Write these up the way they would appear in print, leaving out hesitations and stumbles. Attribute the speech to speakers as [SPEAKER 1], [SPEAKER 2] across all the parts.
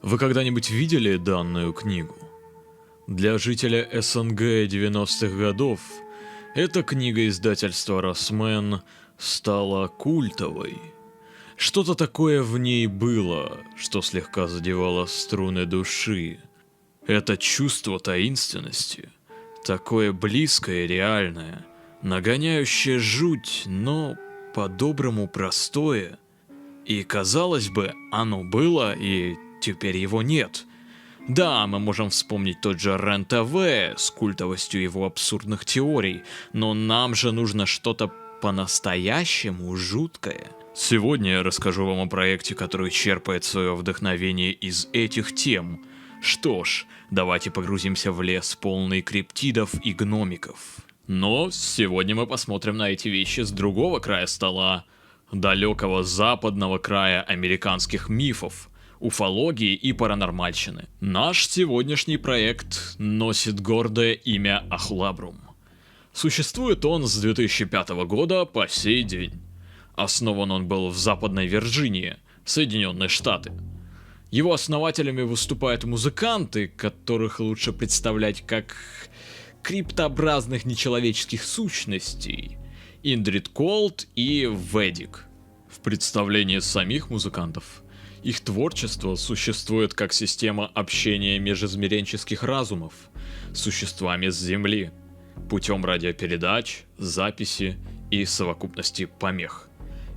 [SPEAKER 1] Вы когда-нибудь видели данную книгу? Для жителя СНГ 90-х годов эта книга издательства «Росмен» стала культовой. Что-то такое в ней было, что слегка задевало струны души. Это чувство таинственности, такое близкое и реальное, нагоняющее жуть, но по-доброму простое. И казалось бы, оно было, и теперь его нет. Да, мы можем вспомнить тот же РЕН-ТВ с культовостью его абсурдных теорий, но нам же нужно что-то по-настоящему жуткое. Сегодня я расскажу вам о проекте, который черпает свое вдохновение из этих тем. Что ж, давайте погрузимся в лес, полный криптидов и гномиков. Но сегодня мы посмотрим на эти вещи с другого края стола, далекого западного края американских мифов, уфологии и паранормальщины. Наш сегодняшний проект носит гордое имя Ahulabrum. Существует он с 2005 года по сей день. Основан он был в Западной Вирджинии, Соединенные Штаты. Его основателями выступают музыканты, которых лучше представлять как криптообразных нечеловеческих сущностей, Индрид Колд и Ведик. В представлении самих музыкантов, их творчество существует как система общения межизмеренческих разумов с существами с Земли, путем радиопередач, записи и совокупности помех.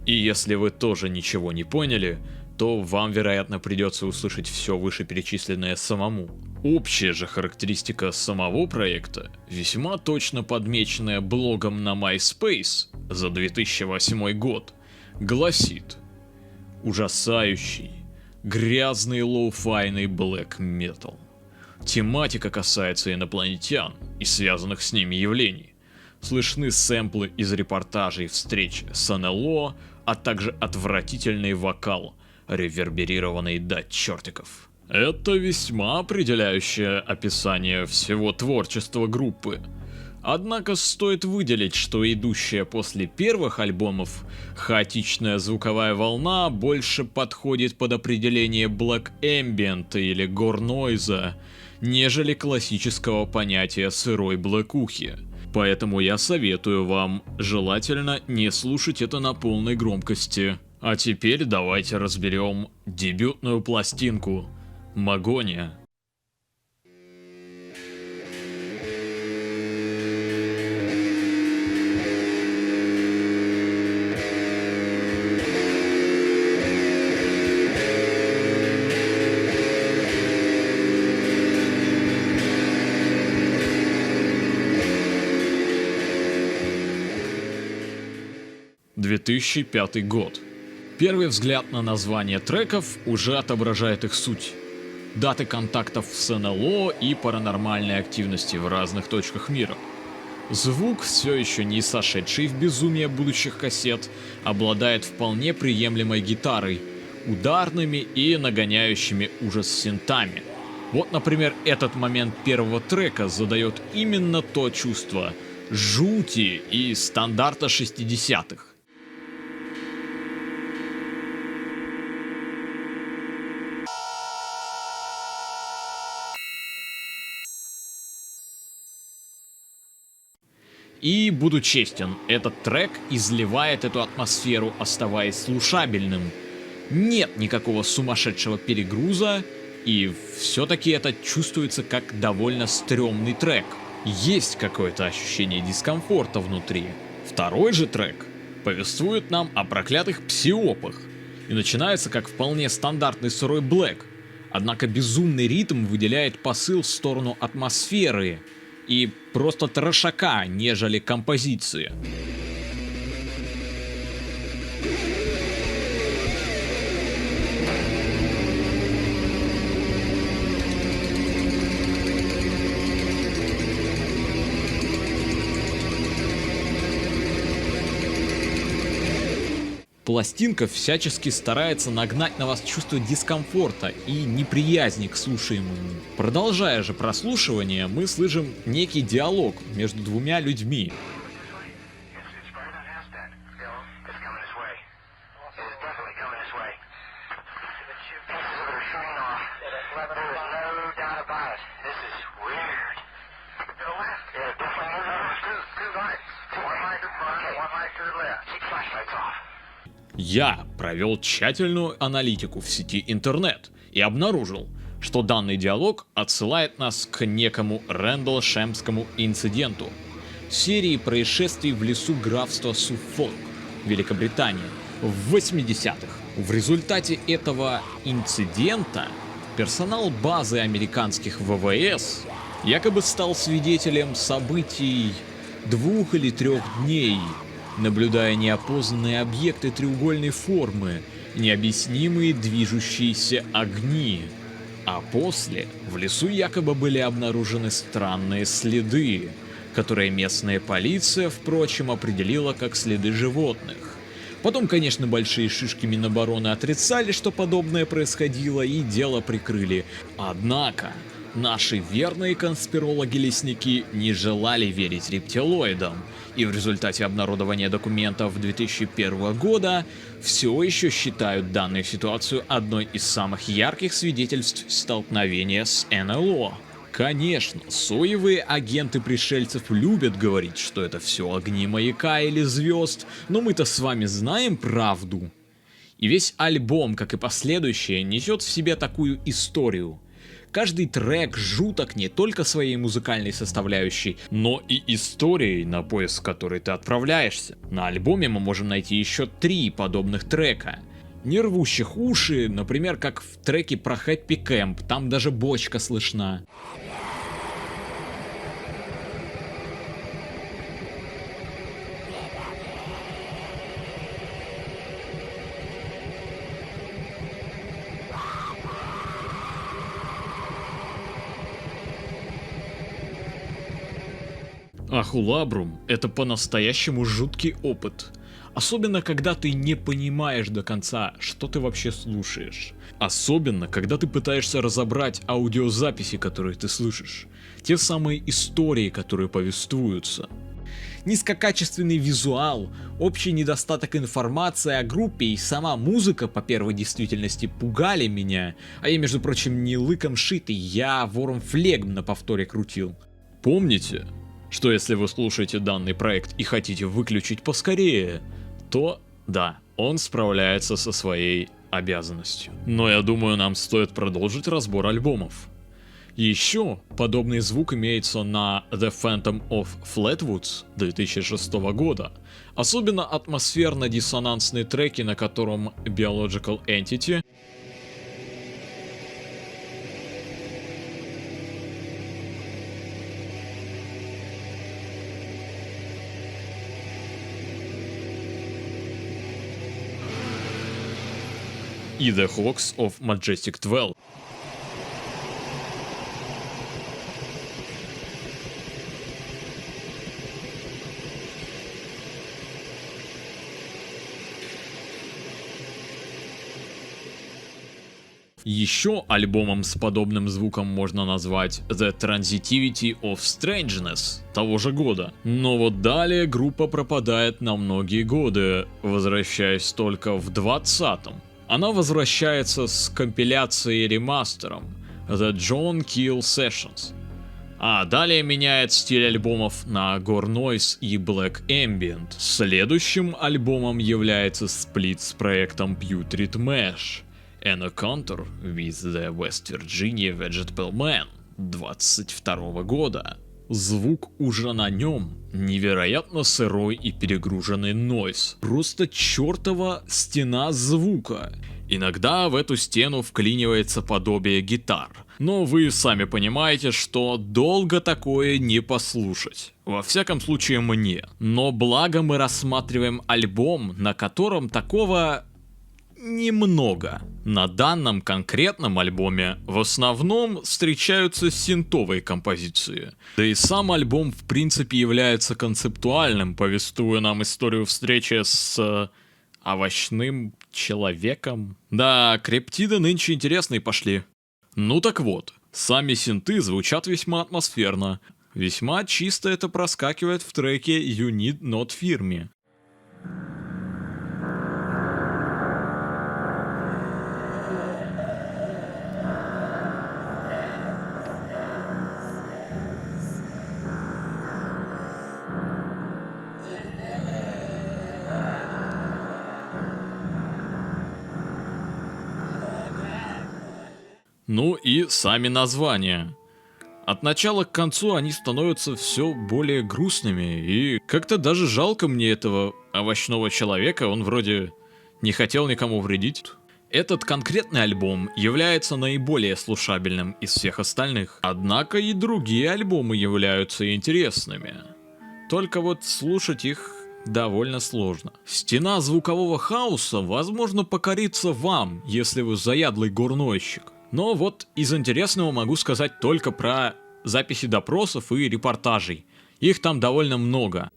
[SPEAKER 1] И если вы тоже ничего не поняли, то вам, вероятно, придется услышать все вышеперечисленное самому. Общая же характеристика самого проекта, весьма точно подмеченная блогом на MySpace за 2008 год, гласит: «Ужасающий, грязный лоу-файный блэк-метал. Тематика касается инопланетян и связанных с ними явлений. Слышны сэмплы из репортажей встреч с НЛО, а также отвратительный вокал, ревербированный до чертиков». Это весьма определяющее описание всего творчества группы. Однако стоит выделить, что идущая после первых альбомов хаотичная звуковая волна больше подходит под определение black ambient или gore noise, нежели классического понятия сырой блэкухи. Поэтому я советую вам желательно не слушать это на полной громкости. А теперь давайте разберем дебютную пластинку «Магония». «2005 год. Первый взгляд на название треков уже отображает их суть. Даты контактов с НЛО и паранормальной активности в разных точках мира. Звук, все еще не сошедший в безумие будущих кассет, обладает вполне приемлемой гитарой, ударными и нагоняющими ужас синтами. Вот, например, этот момент первого трека задает именно то чувство жути и стандарта 60-х. И буду честен, этот трек изливает эту атмосферу, оставаясь слушабельным. Нет никакого сумасшедшего перегруза, и все-таки это чувствуется как довольно стрёмный трек. Есть какое-то ощущение дискомфорта внутри. Второй же трек повествует нам о проклятых псиопах и начинается как вполне стандартный сырой блэк, однако безумный ритм выделяет посыл в сторону атмосферы и просто трошака, нежели композиции. Пластинка всячески старается нагнать на вас чувство дискомфорта и неприязни к слушаемому. Продолжая же прослушивание, мы слышим некий диалог между двумя людьми. Я провел тщательную аналитику в сети интернет и обнаружил, что данный диалог отсылает нас к некому Рэндалшемскому инциденту, серии происшествий в лесу графства Суффолк, Великобритания, в 80-х. В результате этого инцидента персонал базы американских ВВС якобы стал свидетелем событий 2 или 3 дней, наблюдая неопознанные объекты треугольной формы, необъяснимые движущиеся огни. А после в лесу якобы были обнаружены странные следы, которые местная полиция, впрочем, определила как следы животных. Потом, конечно, большие шишки Минобороны отрицали, что подобное происходило, и дело прикрыли. Однако наши верные конспирологи-лесники не желали верить рептилоидам, и в результате обнародования документов 2001 года все еще считают данную ситуацию одной из самых ярких свидетельств столкновения с НЛО. Конечно, соевые агенты пришельцев любят говорить, что это все огни маяка или звезд, но мы-то с вами знаем правду. И весь альбом, как и последующие, несет в себе такую историю. Каждый трек жуток не только своей музыкальной составляющей, но и историей, на поиск которой ты отправляешься. На альбоме мы можем найти еще 3 подобных трека. Не рвущих уши, например, как в треке про Хэппи Кэмп, там даже бочка слышна. Ahulabrum — это по-настоящему жуткий опыт. Особенно, когда ты не понимаешь до конца, что ты вообще слушаешь. Особенно, когда ты пытаешься разобрать аудиозаписи, которые ты слышишь. Те самые истории, которые повествуются. Низкокачественный визуал, общий недостаток информации о группе и сама музыка по первой действительности пугали меня. А я, между прочим, не лыком шитый, я вором флегм на повторе крутил. Помните, что если вы слушаете данный проект и хотите выключить поскорее, то да, он справляется со своей обязанностью. Но я думаю, нам стоит продолжить разбор альбомов. Еще подобный звук имеется на The Phantom of Flatwoods 2006 года. Особенно атмосферно-диссонансные треки, на котором Biological Entity и The Hawks of Majestic 12. Еще альбомом с подобным звуком можно назвать The Transitivity of Strangeness того же года. Но вот далее группа пропадает на многие годы, возвращаясь только в 20-м. Она возвращается с компиляцией и ремастером The John Keel Sessions. А далее меняет стиль альбомов на Gore Noise и Black Ambient. Следующим альбомом является сплит с проектом Putrid Mesh and a Counter with the West Virginia Vegetable Man 22 года. Звук уже на нем невероятно сырой и перегруженный нойз. Просто чертова стена звука. Иногда в эту стену вклинивается подобие гитар. Но вы сами понимаете, что долго такое не послушать. Во всяком случае мне. Но благо мы рассматриваем альбом, на котором такого немного. На данном конкретном альбоме в основном встречаются синтовые композиции. Да и сам альбом в принципе является концептуальным, повествуя нам историю встречи с овощным человеком. Да, криптиды нынче интересные пошли. Ну так вот, сами синты звучат весьма атмосферно. Весьма чисто это проскакивает в треке You Need Not Fear Me. Ну и сами названия. От начала к концу они становятся все более грустными, и как-то даже жалко мне этого овощного человека, он вроде не хотел никому вредить. Этот конкретный альбом является наиболее слушабельным из всех остальных, однако и другие альбомы являются интересными. Только вот слушать их довольно сложно. Стена звукового хаоса, возможно, покорится вам, если вы заядлый горнойщик. Но вот из интересного могу сказать только про записи допросов и репортажей. Их там довольно много.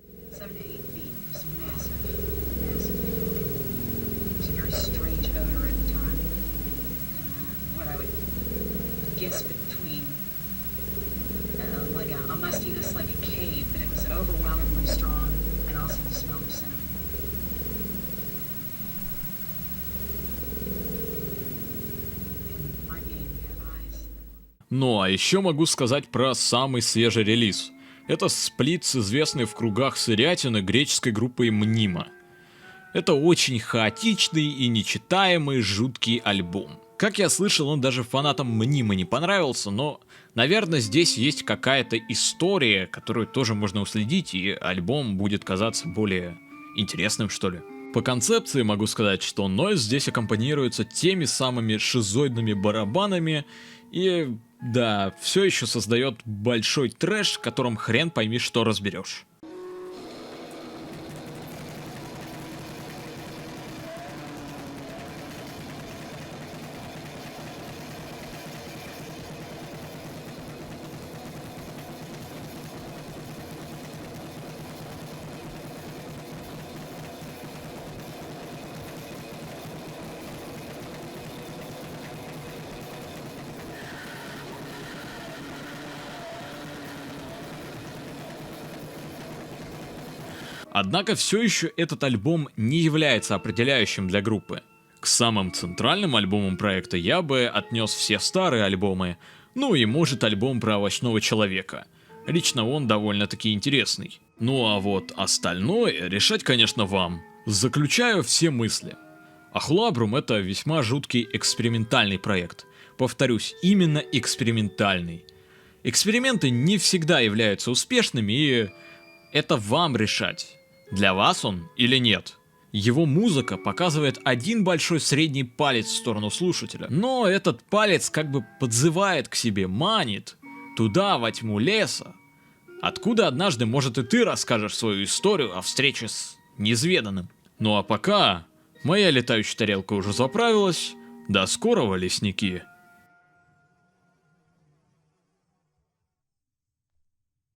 [SPEAKER 1] Ну а еще могу сказать про самый свежий релиз. Это сплит с известной в кругах сырятины греческой группой «Ними». Это очень хаотичный и нечитаемый жуткий альбом. Как я слышал, он даже фанатам «Ними» не понравился, но, наверное, здесь есть какая-то история, которую тоже можно уследить, и альбом будет казаться более интересным, что ли. По концепции могу сказать, что нойз здесь аккомпанируется теми самыми шизоидными барабанами, и да, все еще создает большой трэш, в котором хрен пойми, что разберешь. Однако все еще этот альбом не является определяющим для группы. К самым центральным альбомам проекта я бы отнес все старые альбомы, ну и может альбом про овощного человека. Лично он довольно-таки интересный. Ну а вот остальное решать, конечно, вам. Заключаю все мысли. Ahulabrum — это весьма жуткий экспериментальный проект. Повторюсь, именно экспериментальный. Эксперименты не всегда являются успешными, и это вам решать. Для вас он или нет. Его музыка показывает один большой средний палец в сторону слушателя, но этот палец как бы подзывает к себе, манит туда, во тьму леса, откуда однажды, может, и ты расскажешь свою историю о встрече с неизведанным. Ну а пока моя летающая тарелка уже заправилась. До скорого, лесники!